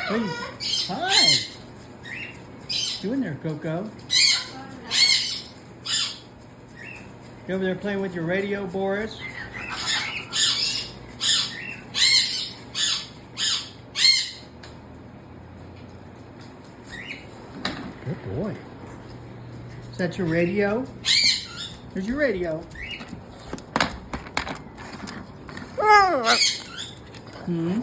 Hey, hi. What you doing there, Coco? You over there playing with your radio, Boris? Good boy. Is that your radio? There's your radio. Hmm?